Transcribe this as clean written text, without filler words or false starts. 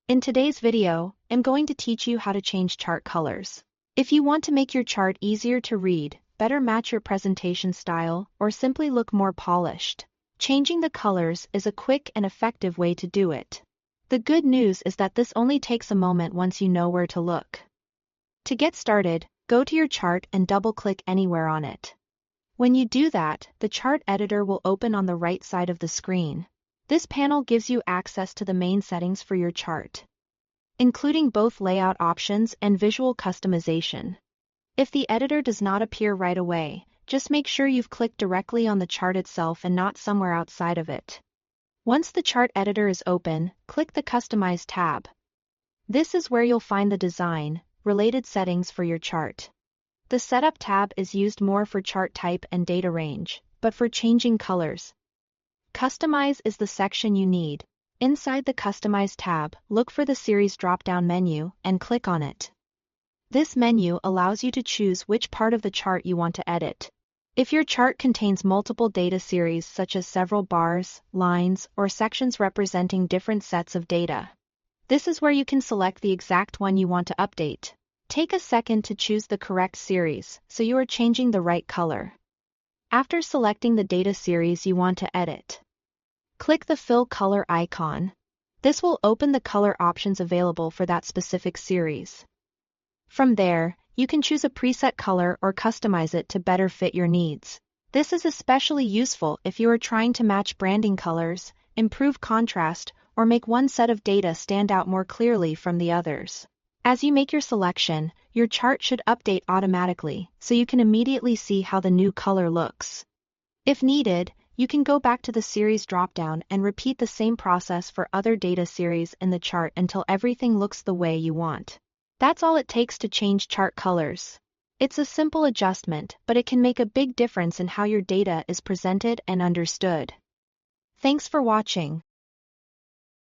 In today's video, I'm going to teach you how to change chart colors. If you want to make your chart easier to read, better match your presentation style, or simply look more polished, changing the colors is a quick and effective way to do it. The good news is that this only takes a moment once you know where to look. To get started, go to your chart and double-click anywhere on it. When you do that, the chart editor will open on the right side of the screen. This panel gives you access to the main settings for your chart, including both layout options and visual customization. If the editor does not appear right away, just make sure you've clicked directly on the chart itself and not somewhere outside of it. Once the chart editor is open, click the Customize tab. This is where you'll find the design-related settings for your chart. The Setup tab is used more for chart type and data range, but for changing colors, Customize is the section you need. Inside the Customize tab, look for the Series drop-down menu and click on it. This menu allows you to choose which part of the chart you want to edit. If your chart contains multiple data series such as several bars, lines, or sections representing different sets of data, this is where you can select the exact one you want to update. Take a second to choose the correct series so you are changing the right color. After selecting the data series you want to edit, click the Fill Color icon. This will open the color options available for that specific series. From there, you can choose a preset color or customize it to better fit your needs. This is especially useful if you are trying to match branding colors, improve contrast, or make one set of data stand out more clearly from the others. As you make your selection, your chart should update automatically, so you can immediately see how the new color looks. If needed, you can go back to the series dropdown and repeat the same process for other data series in the chart until everything looks the way you want. That's all it takes to change chart colors. It's a simple adjustment, but it can make a big difference in how your data is presented and understood. Thanks for watching.